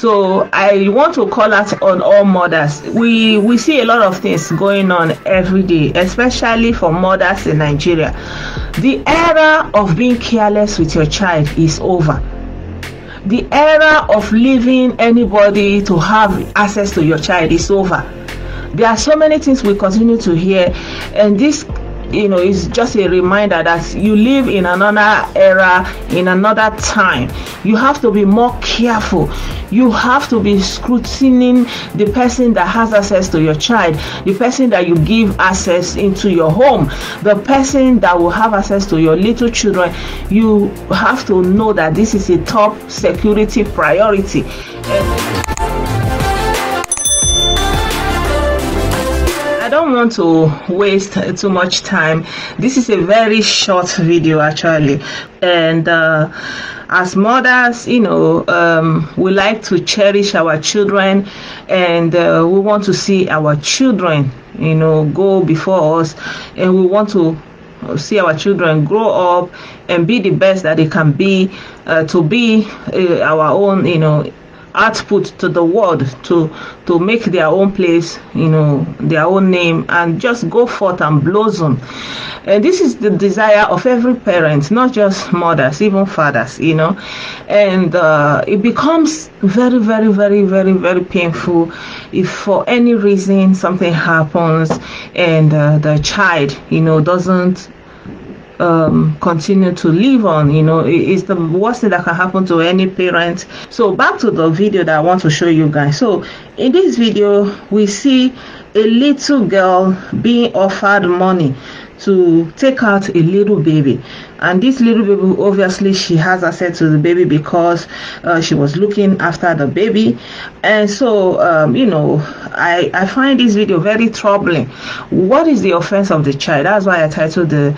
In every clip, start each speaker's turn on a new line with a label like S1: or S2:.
S1: So I want to call out on all mothers. We see a lot of things going on every day, especially for mothers in Nigeria. The era of being careless with your child is over. The era of leaving anybody to have access to your child is over. There are so many things we continue to hear, and this, is just a reminder that you live in another era, in another time. You have to be more careful. You have to be scrutinizing the person that has access to your child, the person that you give access into your home, the person that will have access to your little children. You have to know that this is a top security priority. I don't want to waste too much time. This is a very short video actually, and as mothers, we like to cherish our children, and we want to see our children, go before us, and we want to see our children grow up and be the best that they can be, to be our own, output to the world, to make their own place, their own name, and just go forth and blossom. And this is the desire of every parent, not just mothers, even fathers, and it becomes very, very, very, very, very painful if for any reason something happens and the child, doesn't continue to live on. It's the worst thing that can happen to any parent. So back to the video that I want to show you guys. So in this video we see a little girl being offered money to take out a little baby, and this little baby, obviously she has access to the baby because she was looking after the baby. And so I find this video very troubling. What is the offense of the child? That's why I titled the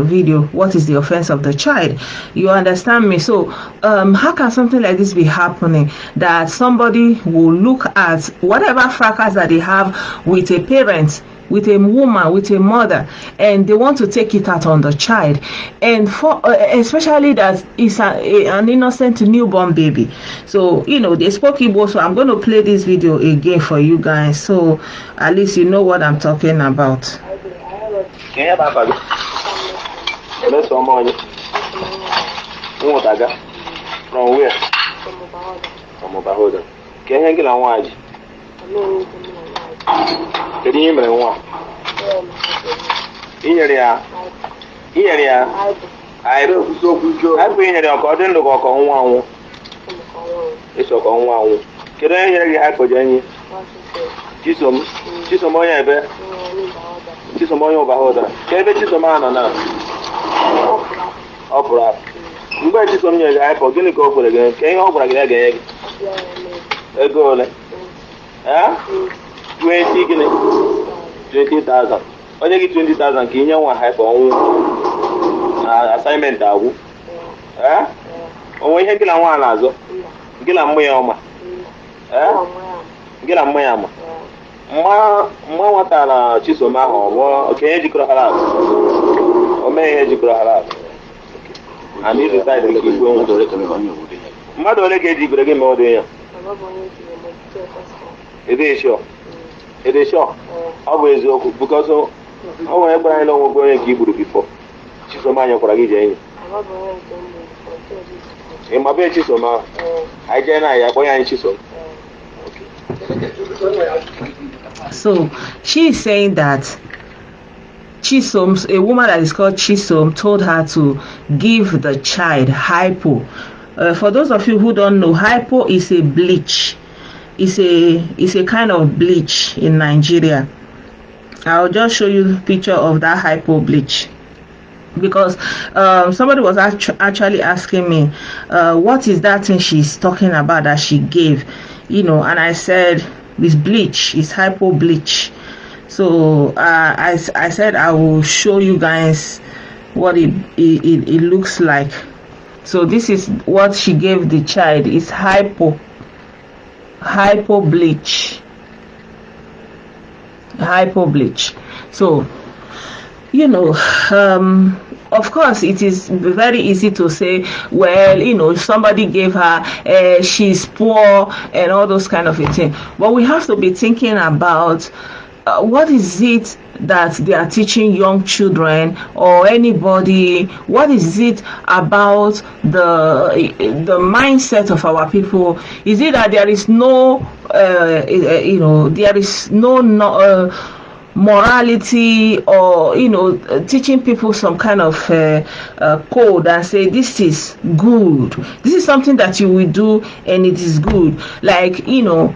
S1: video, what is the offense of the child? You understand me? So how can something like this be happening, that somebody will look at whatever fracas that they have with a parent, with a woman, with a mother, and they want to take it out on the child, and for especially that it's an innocent newborn baby. So they spoke Igbo, so I'm going to play this video again for you guys, so at least you know what I'm talking about.
S2: From where? From Obahoda. Can you get on watch? Can you hear one? Here, I I've been here according to walk on one. It's on one. Can I hear you? I could Jenny. She's a boy, I bet. She's a boy Obahoda. Can I bet you a man or not? Opera. You guys just on your iPod, going to go for again. Can you open again? A girl, 20,000. When you get 20,000, can you want to have assignment? Oh, we get a one as get a moyama. Get a moyama. What Chisoma or can you cry? Or may you cry? I need to decide to keep going to the mother. Get you again more than it is sure. It is sure. Always because I know we're going to keep it before. She's a man for a game. In my bed, she's a man. I can I boy and she's
S1: so she is saying that Chisom, a woman that is called Chisom, told her to give the child hypo. For those of you who don't know, hypo is a bleach. It's a kind of bleach in Nigeria. I'll just show you a picture of that hypo bleach, because somebody was actually asking me what is that thing she's talking about that she gave, and I said this bleach is hypo bleach. So I said I will show you guys what it looks like. So this is what she gave the child. It's hypo bleach. So you know, of course, it is very easy to say, well, you know, somebody gave her, she's poor and all those kind of a thing. But we have to be thinking about what is it that they are teaching young children or anybody. What is it about the mindset of our people? Is it that there is no, you know, there is no morality, or you know, teaching people some kind of code and say this is good, this is something that you will do and it is good, like, you know,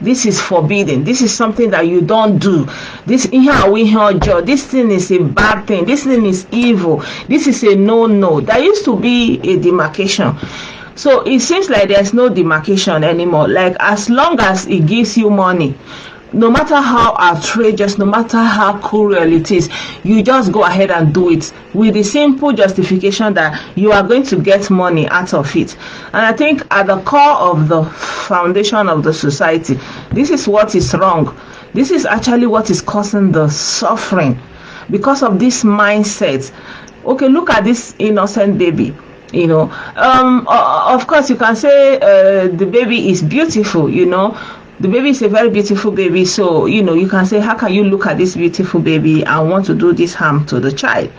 S1: this is forbidden, this is something that you don't do, this thing is a bad thing, this thing is evil, this is a no. There used to be a demarcation. So it seems like there's no demarcation anymore. Like, as long as it gives you money, no matter how outrageous, no matter how cruel it is, you just go ahead and do it with the simple justification that you are going to get money out of it. And I think at the core of the foundation of the society, this is what is wrong. This is actually what is causing the suffering, because of this mindset. Okay, look at this innocent baby. You know, of course you can say the baby is beautiful, you know, the baby is a very beautiful baby. So, you know, you can say, how can you look at this beautiful baby and want to do this harm to the child?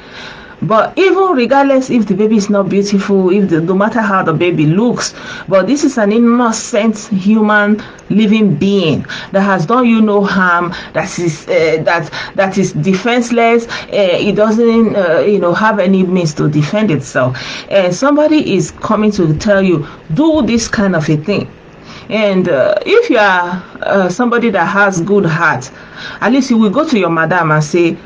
S1: But even regardless if the baby is not beautiful, no matter how the baby looks, but this is an innocent human living being that has done you no harm, that is defenseless. It doesn't you know, have any means to defend itself, and somebody is coming to tell you, do this kind of a thing. And if you are somebody that has good heart, at least you will go to your madam and say,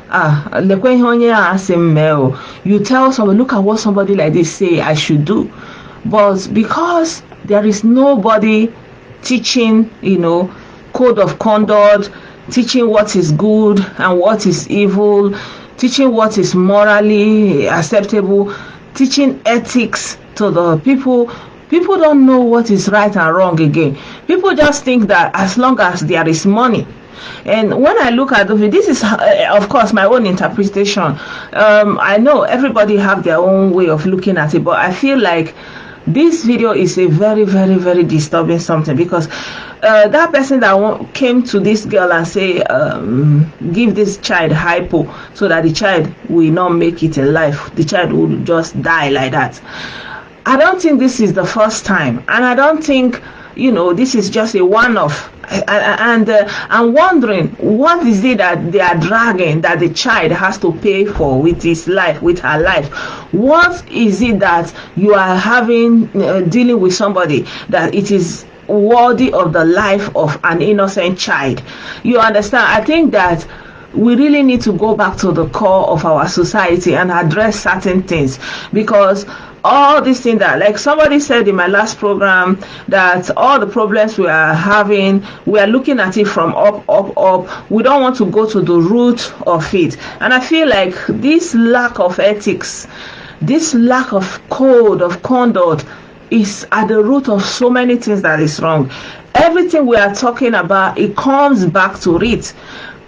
S1: you tell someone, look at what somebody like this say I should do. But because there is nobody teaching, you know, code of conduct, teaching what is good and what is evil, teaching what is morally acceptable, teaching ethics to the people. People don't know what is right and wrong again. People just think that as long as there is money. And when I look at this is of course my own interpretation. I know everybody have their own way of looking at it, but I feel like this video is a very, very, very disturbing something, because that person that came to this girl and say, give this child hypo so that the child will not make it in life, the child will just die like that. I don't think this is the first time, and I don't think, you know, this is just a one-off. And I'm wondering, what is it that they are dragging that the child has to pay for with his life, with her life? What is it that you are having dealing with somebody that it is worthy of the life of an innocent child? You understand? I think that we really need to go back to the core of our society and address certain things, because all these things that, like somebody said in my last program, that all the problems we are having, we are looking at it from up. We don't want to go to the root of it. And I feel like this lack of ethics, this lack of code of conduct is at the root of so many things that is wrong. Everything we are talking about, it comes back to it,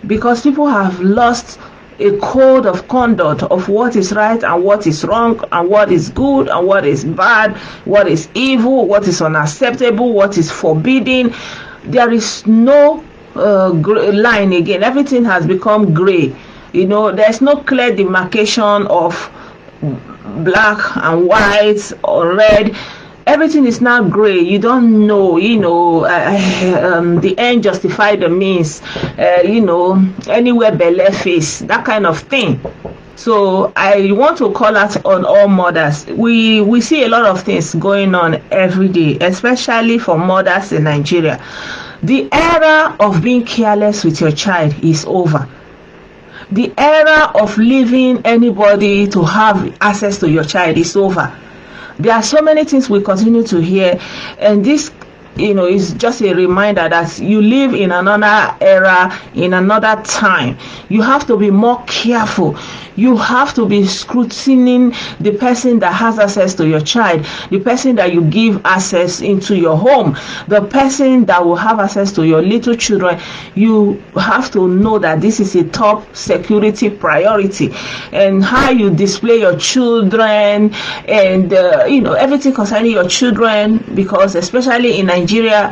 S1: because people have lost a code of conduct of what is right and what is wrong, and what is good and what is bad, what is evil, what is unacceptable, what is forbidden. There is no line again. Everything has become gray. You know, there's no clear demarcation of black and white or red. Everything is now gray. You don't know, you know, the end justify the means, you know, anywhere belle face, that kind of thing. So I want to call out on all mothers. We see a lot of things going on every day, especially for mothers in Nigeria. The era of being careless with your child is over. The era of leaving anybody to have access to your child is over. There are so many things we continue to hear, and this it's just a reminder that you live in another era, in another time. You have to be more careful. You have to be scrutinizing the person that has access to your child, the person that you give access into your home, the person that will have access to your little children. You have to know that this is a top security priority, and how you display your children and everything concerning your children, because especially in Nigeria,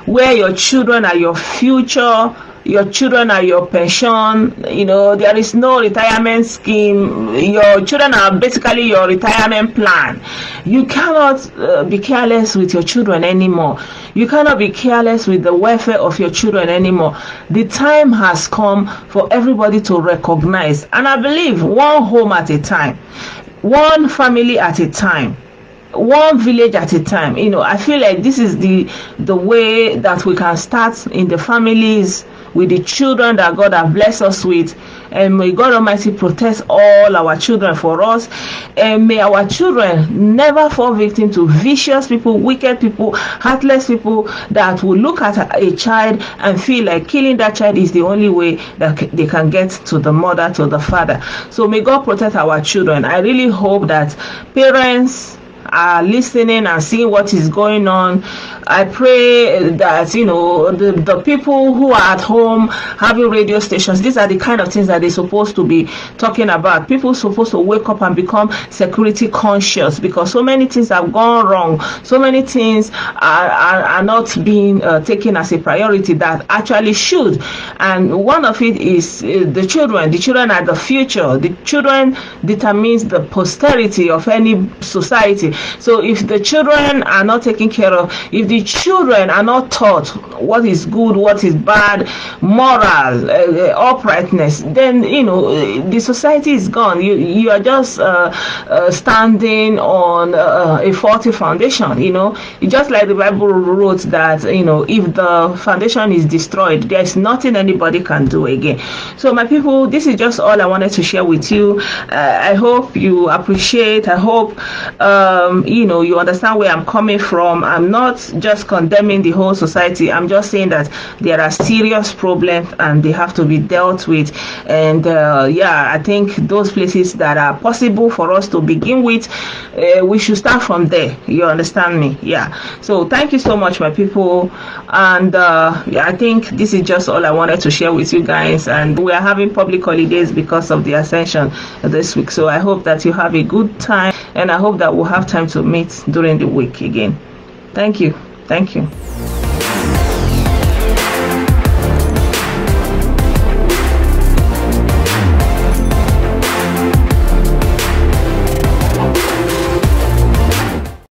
S1: where your children are your future, your children are your pension, there is no retirement scheme. Your children are basically your retirement plan. You cannot be careless with your children anymore. You cannot be careless with the welfare of your children anymore. The time has come for everybody to recognize, and I believe one home at a time, one family at a time, one village at a time. I feel like this is the way that we can start in the families, with the children that God has blessed us with. And may God Almighty protect all our children for us, and may our children never fall victim to vicious people, wicked people, heartless people that will look at a child and feel like killing that child is the only way that they can get to the mother, to the father. So may God protect our children. I really hope that parents are listening and seeing what is going on. I pray that the people who are at home having radio stations, these are the kind of things that they're supposed to be talking about. People are supposed to wake up and become security conscious, because so many things have gone wrong. So many things are not being taken as a priority that actually should. And one of it is the children. The children are the future. The children determines the posterity of any society. So if the children are not taken care of, if the children are not taught what is good, what is bad, moral, uprightness, then the society is gone. You are just standing on a faulty foundation. It's just like the Bible wrote that if the foundation is destroyed, there is nothing anybody can do again. So my people, this is just all I wanted to share with you. I hope you appreciate. I hope you understand where I'm coming from. I'm not just condemning the whole society. I'm just saying that there are serious problems and they have to be dealt with. And I think those places that are possible for us to begin with, we should start from there. You understand me? Yeah. So thank you so much, my people. And I think this is just all I wanted to share with you guys. And we are having public holidays because of the Ascension this week. So I hope that you have a good time, and I hope that we'll have time to meet during the week again. Thank you.